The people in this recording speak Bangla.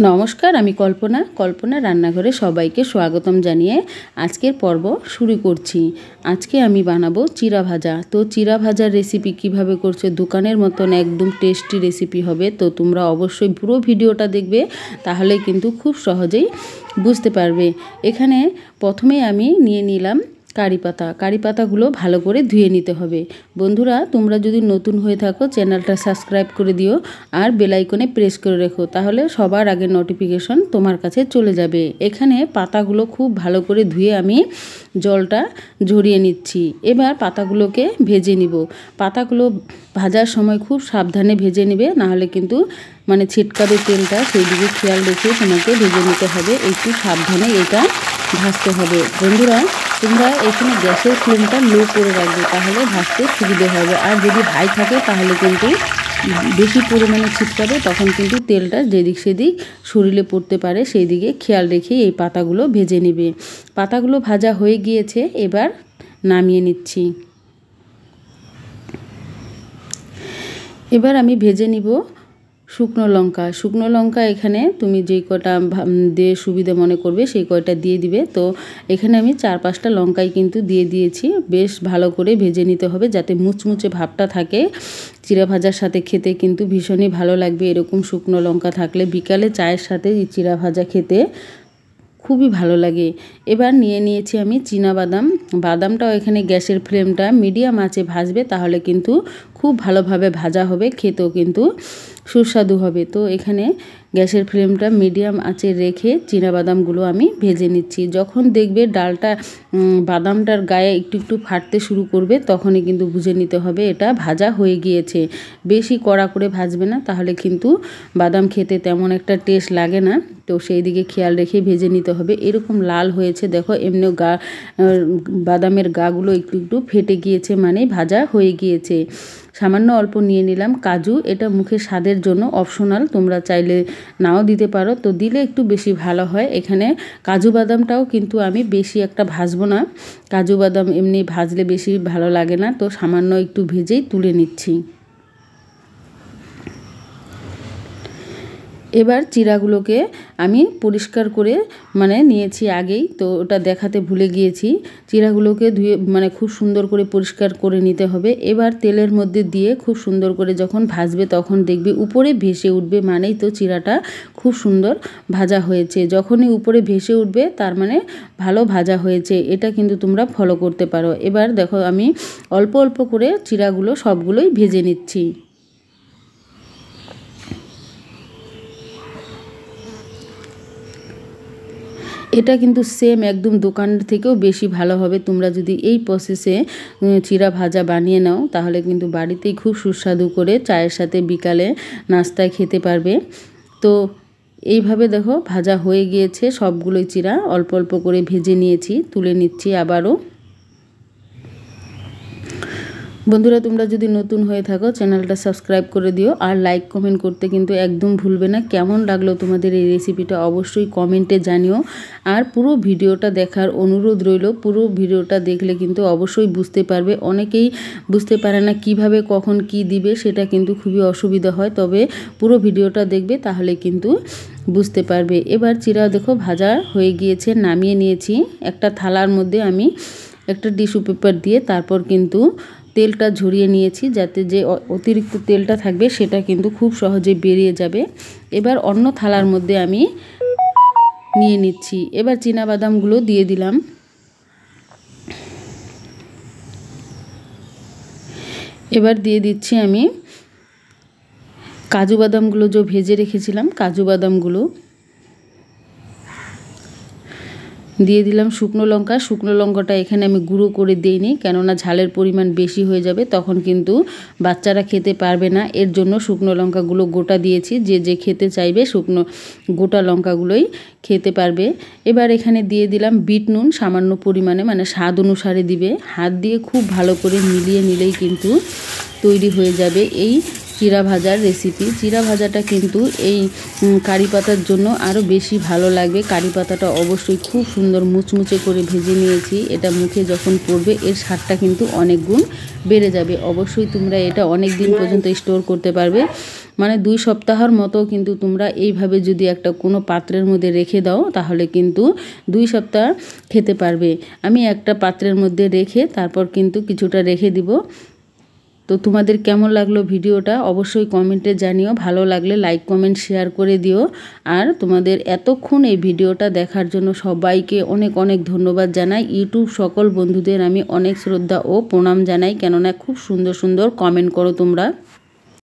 নমস্কার, আমি কল্পনা রান্নাঘরে সবাইকে স্বাগতম জানিয়ে আজকের পর্ব শুরু করছি। আজকে আমি বানাবো চিরা ভাজা। তো চিরা ভাজার রেসিপি কিভাবে করছে, দোকানের মতন একদম টেস্টি রেসিপি হবে। তো তোমরা অবশ্যই পুরো ভিডিওটা দেখবে, তাহলে কিন্তু খুব সহজেই বুঝতে পারবে। এখানে প্রথমে আমি নিয়ে নিলাম কারি পাতাগুলো ভালো করে ধুয়ে নিতে হবে। বন্ধুরা, তোমরা যদি নতুন হয়ে থাকো চ্যানেলটা সাবস্ক্রাইব করে দিও আর বেল আইকনে প্রেস করে রেখো, তাহলে সবার আগে নোটিফিকেশন তোমার কাছে চলে যাবে। এখানে পাতাগুলো খুব ভালো করে ধুয়ে আমি জলটা ঝরিয়ে নিচ্ছি। এবার পাতাগুলোকে ভেজে নিব। পাতাগুলো ভাজার সময় খুব সাবধানে ভেজে নেবে, নাহলে কিন্তু ছিটকাবে তেলটা, সেই দিকে খেয়াল রেখে তোমাকে ভেজে নিতে হবে। একটু সাবধানে এটা ভাজতে হবে। বন্ধুরা, তোমরা এখানে গ্যাসের ফ্লেমটা লো করে রাখবে, তাহলে ভাজতে সুবিধে হবে। আর যদি হাই থাকে তাহলে কিন্তু বেশি পরিমাণে ছিটকাবে, তখন কিন্তু তেলটা যেদিক সেদিক শরীরে পড়তে পারে, সেই দিকে খেয়াল রেখে এই পাতাগুলো ভেজে নেবে। পাতাগুলো ভাজা হয়ে গিয়েছে, এবার নামিয়ে নিচ্ছি। এবার আমি ভেজে নিব শুকনো লঙ্কা এখানে তুমি যেই কটা দিয়ে সুবিধা মনে করবে সেই কয়টা দিয়ে দিবে। তো এখানে আমি 4-5টা লঙ্কাই কিন্তু দিয়ে দিয়েছি। বেশ ভালো করে ভেজে নিতে হবে, যাতে মুচমুচে ভাবটা থাকে। চিরা ভাজার সাথে খেতে কিন্তু ভীষণই ভালো লাগবে এরকম শুকনো লঙ্কা থাকলে। বিকালে চায়ের সাথে এই চিরা ভাজা খেতে খুবই ভালো লাগে। এবার নিয়ে নিয়েছি আমি বাদামটাও এখানে গ্যাসের ফ্লেমটা মিডিয়াম আঁচে ভাজবে, তাহলে কিন্তু খুব ভালোভাবে ভাজা হবে, খেতেও কিন্তু সুস্বাদু হবে। তো এখানে গ্যাসের ফ্লেমটা মিডিয়াম আঁচে রেখে বাদামগুলো আমি ভেজে নিচ্ছি। যখন দেখবে ডালটা বাদামটার গায়ে একটু একটু ফাটতে শুরু করবে, তখনই কিন্তু বুঝে নিতে হবে এটা ভাজা হয়ে গিয়েছে। বেশি কড়া করে ভাজবে না, তাহলে কিন্তু বাদাম খেতে তেমন একটা টেস্ট লাগে না। তো সেই দিকে খেয়াল রেখে ভেজে নিতে হবে। এরকম লাল হয়েছে দেখো, এমনিও বাদামের গাগুলো একটু একটু ফেটে গিয়েছে, মানে ভাজা হয়ে গিয়েছে। সামান্য অল্প নিয়ে নিলাম কাজু, এটা মুখে স্বাদের জন্য অপশনাল, তোমরা চাইলে নাও দিতে পারো, তো দিলে একটু বেশি ভালো হয়। এখানে কাজু বাদামটাও কিন্তু আমি বেশি একটা ভাজবো না, কাজু বাদাম এমনি ভাজলে বেশি ভালো লাগে না, তো সামান্য একটু ভেজেই তুলে নিচ্ছি। এবার চিরাগুলোকে আমি পরিষ্কার করে নিয়েছি আগেই, তো ওটা দেখাতে ভুলে গিয়েছি। চিরাগুলোকে ধুয়ে খুব সুন্দর করে পরিষ্কার করে নিতে হবে। এবার তেলের মধ্যে দিয়ে খুব সুন্দর করে যখন ভাজবে, তখন দেখবে উপরে ভেসে উঠবে, মানেই তো চিরাটা খুব সুন্দর ভাজা হয়েছে। যখনই উপরে ভেসে উঠবে, তার মানে ভালো ভাজা হয়েছে। এটা কিন্তু তোমরা ফলো করতে পারো। এবার দেখো আমি অল্প অল্প করে চিরাগুলো সবগুলোই ভেজে নিচ্ছি। এটা কিন্তু সেম একদম দোকানের থেকেও বেশি ভালো হবে। তোমরা যদি এই প্রসেসে চিরা ভাজা বানিয়ে নাও, তাহলে কিন্তু বাড়িতেই খুব সুস্বাদু করে চায়ের সাথে বিকালে নাস্তায় খেতে পারবে। তো এইভাবে দেখো ভাজা হয়ে গিয়েছে সবগুলোই চিরা, অল্প অল্প করে ভেজে নিয়েছি, তুলে নিচ্ছি আবারও। বন্ধুরা, তোমরা যদি নতুন হয়ে থাকো চ্যানেলটা সাবস্ক্রাইব করে দিও, আর লাইক কমেন্ট করতে কিন্তু একদম ভুলবে না। কেমন লাগলো তোমাদের এই রেসিপিটা অবশ্যই কমেন্টে জানিও। আর পুরো ভিডিওটা দেখার অনুরোধ রইল। পুরো ভিডিওটা দেখলে কিন্তু অবশ্যই বুঝতে পারবে। অনেকেই বুঝতে পারে না কিভাবে কখন কি দিবে, সেটা কিন্তু খুবই অসুবিধা হয়। তবে পুরো ভিডিওটা দেখবে, তাহলে কিন্তু বুঝতে পারবে। এবার চিরা দেখো ভাজা হয়ে গিয়েছে, নামিয়ে নিয়েছি। একটা থালার মধ্যে আমি একটা টিস্যু পেপার দিয়ে তারপর কিন্তু তেলটা ঝরিয়ে নিয়েছি, যাতে যে অতিরিক্ত তেলটা থাকবে সেটা কিন্তু খুব সহজে বেরিয়ে যাবে। এবার অন্য থালার মধ্যে আমি নিয়ে নিচ্ছি। এবার বাদামগুলো দিয়ে দিলাম। এবার দিয়ে দিচ্ছি আমি কাজু বাদামগুলো, যে ভেজে রেখেছিলাম কাজু বাদামগুলো দিয়ে দিলাম। শুকনো লঙ্কাটা এখানে আমি গুঁড়ো করে দিইনি, কেননা ঝালের পরিমাণ বেশি হয়ে যাবে, তখন কিন্তু বাচ্চারা খেতে পারবে না। এর জন্য শুকনো লঙ্কাগুলো গোটা দিয়েছি। যে খেতে চাইবে শুকনো গোটা লঙ্কাগুলোই খেতে পারবে। এবার এখানে দিয়ে দিলাম বিট নুন সামান্য পরিমাণে, স্বাদ অনুসারে দিবে। হাত দিয়ে খুব ভালো করে মিলিয়ে নিলেই কিন্তু তৈরি হয়ে যাবে এই চিরা ভাজার রেসিপি। চিরা ভাজাটা কিন্তু এই কারি পাতার জন্য আরও বেশি ভালো লাগবে। কারি পাতাটা অবশ্যই খুব সুন্দর মুচমুচে করে ভেজে নিয়েছি। এটা মুখে যখন পড়বে এর স্বাদটা কিন্তু অনেক গুণ বেড়ে যাবে। অবশ্যই তোমরা এটা অনেক দিন পর্যন্ত স্টোর করতে পারবে, মানে 2 সপ্তাহের মতো কিন্তু তোমরা এইভাবে যদি একটা কোনো পাত্রের মধ্যে রেখে দাও তাহলে কিন্তু 2 সপ্তাহ খেতে পারবে। আমি একটা পাত্রের মধ্যে রেখে তারপর কিন্তু কিছুটা রেখে দিব। তো তোমাদের কেমন লাগলো ভিডিওটা অবশ্যই কমেন্টে জানিও। ভালো লাগলে লাইক কমেন্ট শেয়ার করে দিও। আর তোমাদের এতক্ষণ এই ভিডিওটা দেখার জন্য সবাইকে অনেক অনেক ধন্যবাদ জানাই। ইউটিউব সকল বন্ধুদের আমি অনেক শ্রদ্ধা ও প্রণাম জানাই, কেননা খুব সুন্দর সুন্দর কমেন্ট করো তোমরা।